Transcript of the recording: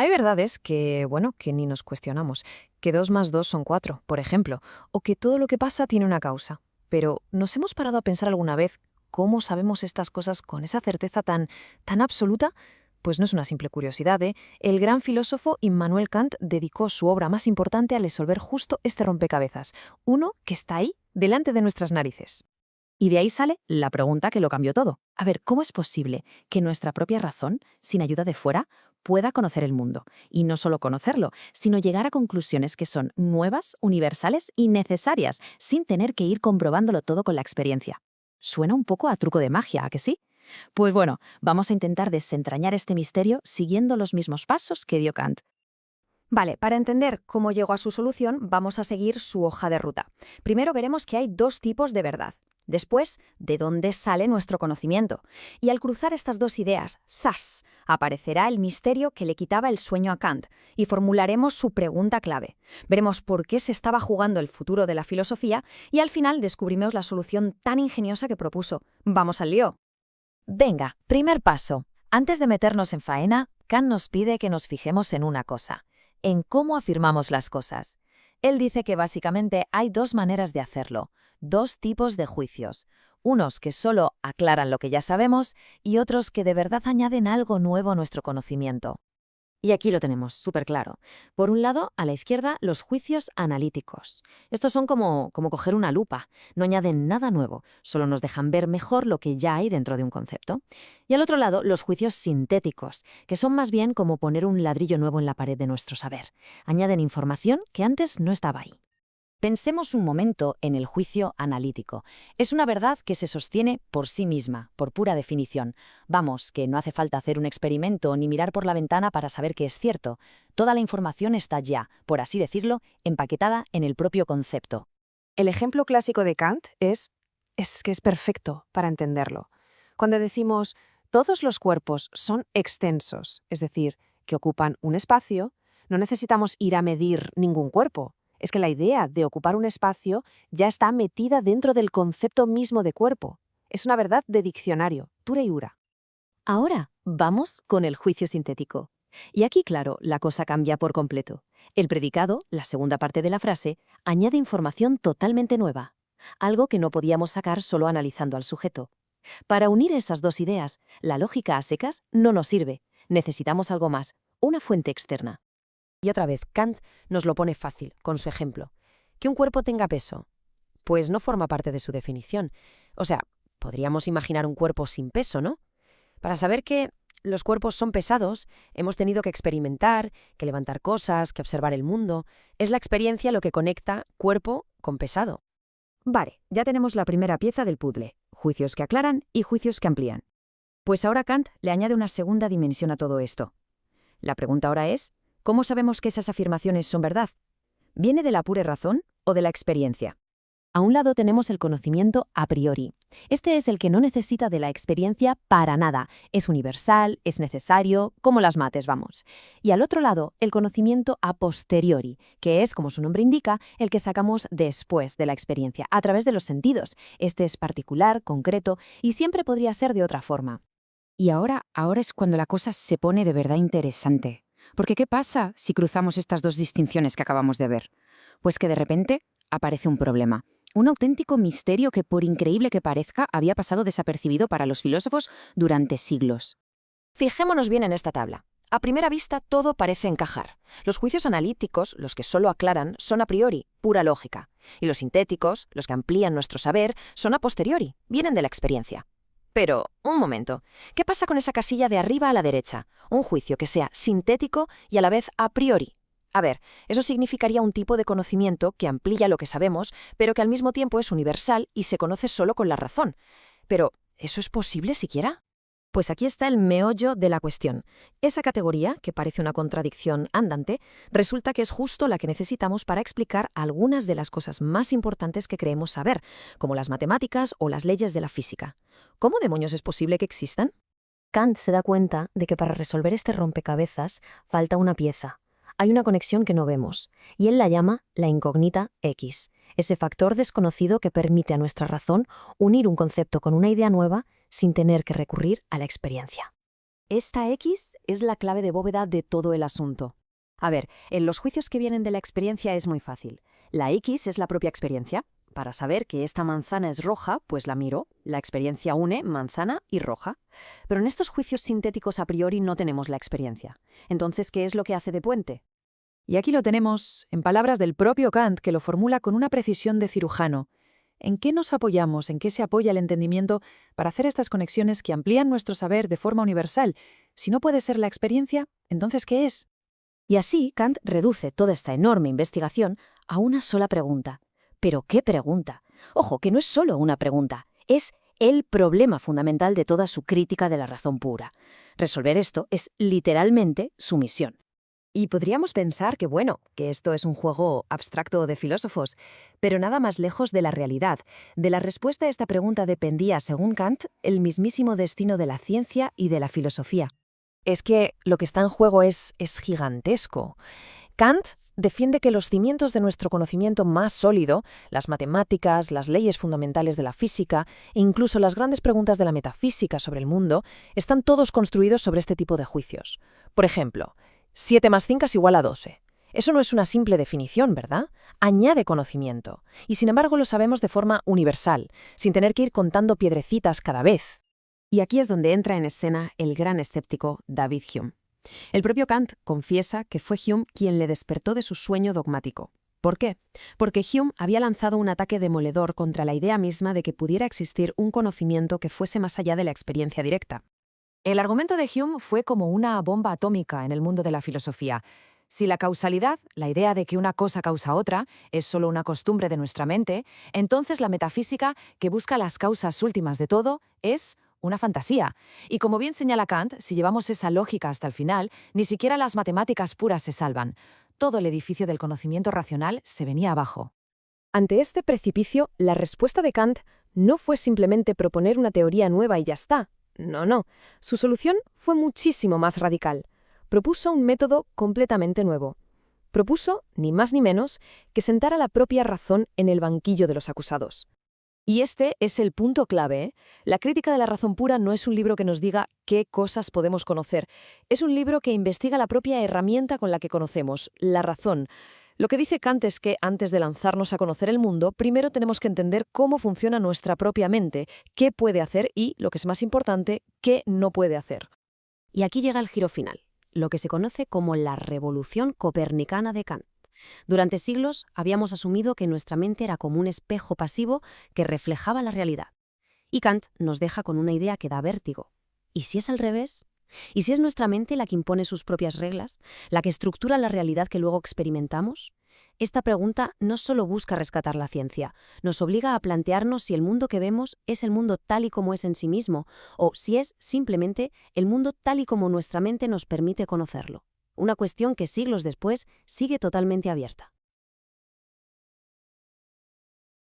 Hay verdades que, bueno, que ni nos cuestionamos, que 2 más 2 son 4, por ejemplo, o que todo lo que pasa tiene una causa. Pero, ¿nos hemos parado a pensar alguna vez cómo sabemos estas cosas con esa certeza tan absoluta? Pues no es una simple curiosidad, ¿eh? El gran filósofo Immanuel Kant dedicó su obra más importante a resolver justo este rompecabezas, uno que está ahí, delante de nuestras narices. Y de ahí sale la pregunta que lo cambió todo. A ver, ¿cómo es posible que nuestra propia razón, sin ayuda de fuera, pueda conocer el mundo? Y no solo conocerlo, sino llegar a conclusiones que son nuevas, universales y necesarias, sin tener que ir comprobándolo todo con la experiencia. Suena un poco a truco de magia, ¿a que sí? Pues bueno, vamos a intentar desentrañar este misterio siguiendo los mismos pasos que dio Kant. Vale, para entender cómo llegó a su solución, vamos a seguir su hoja de ruta. Primero veremos que hay dos tipos de verdad. Después, de dónde sale nuestro conocimiento. Y al cruzar estas dos ideas, ¡zas!, aparecerá el misterio que le quitaba el sueño a Kant y formularemos su pregunta clave. Veremos por qué se estaba jugando el futuro de la filosofía y al final descubrimos la solución tan ingeniosa que propuso. ¡Vamos al lío! Venga, primer paso. Antes de meternos en faena, Kant nos pide que nos fijemos en una cosa, en cómo afirmamos las cosas. Él dice que básicamente hay dos maneras de hacerlo, dos tipos de juicios, unos que solo aclaran lo que ya sabemos y otros que de verdad añaden algo nuevo a nuestro conocimiento. Y aquí lo tenemos, súper claro. Por un lado, a la izquierda, los juicios analíticos. Estos son como coger una lupa. No añaden nada nuevo, solo nos dejan ver mejor lo que ya hay dentro de un concepto. Y al otro lado, los juicios sintéticos, que son más bien como poner un ladrillo nuevo en la pared de nuestro saber. Añaden información que antes no estaba ahí. Pensemos un momento en el juicio analítico. Es una verdad que se sostiene por sí misma, por pura definición. Vamos, que no hace falta hacer un experimento ni mirar por la ventana para saber que es cierto. Toda la información está ya, por así decirlo, empaquetada en el propio concepto. El ejemplo clásico de Kant es que es perfecto para entenderlo. Cuando decimos todos los cuerpos son extensos, es decir, que ocupan un espacio, no necesitamos ir a medir ningún cuerpo. Es que la idea de ocupar un espacio ya está metida dentro del concepto mismo de cuerpo. Es una verdad de diccionario, tura y ura. Ahora, vamos con el juicio sintético. Y aquí, claro, la cosa cambia por completo. El predicado, la segunda parte de la frase, añade información totalmente nueva, algo que no podíamos sacar solo analizando al sujeto. Para unir esas dos ideas, la lógica a secas no nos sirve. Necesitamos algo más, una fuente externa. Y otra vez, Kant nos lo pone fácil, con su ejemplo. ¿Que un cuerpo tenga peso? Pues no forma parte de su definición. O sea, podríamos imaginar un cuerpo sin peso, ¿no? Para saber que los cuerpos son pesados, hemos tenido que experimentar, que levantar cosas, que observar el mundo. Es la experiencia lo que conecta cuerpo con pesado. Vale, ya tenemos la primera pieza del puzzle, juicios que aclaran y juicios que amplían. Pues ahora Kant le añade una segunda dimensión a todo esto. La pregunta ahora es, ¿cómo sabemos que esas afirmaciones son verdad? ¿Viene de la pura razón o de la experiencia? A un lado tenemos el conocimiento a priori. Este es el que no necesita de la experiencia para nada. Es universal, es necesario, como las mates, vamos. Y al otro lado, el conocimiento a posteriori, que es, como su nombre indica, el que sacamos después de la experiencia, a través de los sentidos. Este es particular, concreto, y siempre podría ser de otra forma. Y ahora es cuando la cosa se pone de verdad interesante. Porque ¿qué pasa si cruzamos estas dos distinciones que acabamos de ver? Pues que de repente aparece un problema. Un auténtico misterio que, por increíble que parezca, había pasado desapercibido para los filósofos durante siglos. Fijémonos bien en esta tabla. A primera vista todo parece encajar. Los juicios analíticos, los que solo aclaran, son a priori, pura lógica. Y los sintéticos, los que amplían nuestro saber, son a posteriori, vienen de la experiencia. Pero, un momento, ¿qué pasa con esa casilla de arriba a la derecha? Un juicio que sea sintético y a la vez a priori. A ver, eso significaría un tipo de conocimiento que amplía lo que sabemos, pero que al mismo tiempo es universal y se conoce solo con la razón. Pero, ¿eso es posible siquiera? Pues aquí está el meollo de la cuestión. Esa categoría, que parece una contradicción andante, resulta que es justo la que necesitamos para explicar algunas de las cosas más importantes que creemos saber, como las matemáticas o las leyes de la física. ¿Cómo demonios es posible que existan? Kant se da cuenta de que para resolver este rompecabezas falta una pieza. Hay una conexión que no vemos, y él la llama la incógnita X, ese factor desconocido que permite a nuestra razón unir un concepto con una idea nueva sin tener que recurrir a la experiencia. Esta X es la clave de bóveda de todo el asunto. A ver, en los juicios que vienen de la experiencia es muy fácil. La X es la propia experiencia. Para saber que esta manzana es roja, pues la miro. La experiencia une manzana y roja. Pero en estos juicios sintéticos a priori no tenemos la experiencia. Entonces, ¿qué es lo que hace de puente? Y aquí lo tenemos, en palabras del propio Kant, que lo formula con una precisión de cirujano. ¿En qué nos apoyamos, en qué se apoya el entendimiento para hacer estas conexiones que amplían nuestro saber de forma universal? Si no puede ser la experiencia, ¿entonces qué es? Y así Kant reduce toda esta enorme investigación a una sola pregunta. ¿Pero qué pregunta? Ojo, que no es solo una pregunta, es el problema fundamental de toda su crítica de la razón pura. Resolver esto es literalmente su misión. Y podríamos pensar que, bueno, que esto es un juego abstracto de filósofos, pero nada más lejos de la realidad. De la respuesta a esta pregunta dependía, según Kant, el mismísimo destino de la ciencia y de la filosofía. Es que lo que está en juego es gigantesco. Kant defiende que los cimientos de nuestro conocimiento más sólido, las matemáticas, las leyes fundamentales de la física e incluso las grandes preguntas de la metafísica sobre el mundo, están todos construidos sobre este tipo de juicios. Por ejemplo, 7 más 5 es igual a 12. Eso no es una simple definición, ¿verdad? Añade conocimiento. Y sin embargo lo sabemos de forma universal, sin tener que ir contando piedrecitas cada vez. Y aquí es donde entra en escena el gran escéptico David Hume. El propio Kant confiesa que fue Hume quien le despertó de su sueño dogmático. ¿Por qué? Porque Hume había lanzado un ataque demoledor contra la idea misma de que pudiera existir un conocimiento que fuese más allá de la experiencia directa. El argumento de Hume fue como una bomba atómica en el mundo de la filosofía. Si la causalidad, la idea de que una cosa causa otra, es solo una costumbre de nuestra mente, entonces la metafísica, que busca las causas últimas de todo, es una fantasía. Y como bien señala Kant, si llevamos esa lógica hasta el final, ni siquiera las matemáticas puras se salvan. Todo el edificio del conocimiento racional se venía abajo. Ante este precipicio, la respuesta de Kant no fue simplemente proponer una teoría nueva y ya está. No. Su solución fue muchísimo más radical. Propuso un método completamente nuevo. Propuso, ni más ni menos, que sentara la propia razón en el banquillo de los acusados. Y este es el punto clave, ¿eh? La crítica de la razón pura no es un libro que nos diga qué cosas podemos conocer. Es un libro que investiga la propia herramienta con la que conocemos, la razón. Lo que dice Kant es que antes de lanzarnos a conocer el mundo, primero tenemos que entender cómo funciona nuestra propia mente, qué puede hacer y, lo que es más importante, qué no puede hacer. Y aquí llega el giro final, lo que se conoce como la revolución copernicana de Kant. Durante siglos habíamos asumido que nuestra mente era como un espejo pasivo que reflejaba la realidad. Y Kant nos deja con una idea que da vértigo. ¿Y si es al revés? ¿Y si es nuestra mente la que impone sus propias reglas, la que estructura la realidad que luego experimentamos? Esta pregunta no solo busca rescatar la ciencia, nos obliga a plantearnos si el mundo que vemos es el mundo tal y como es en sí mismo, o si es simplemente el mundo tal y como nuestra mente nos permite conocerlo. Una cuestión que siglos después sigue totalmente abierta.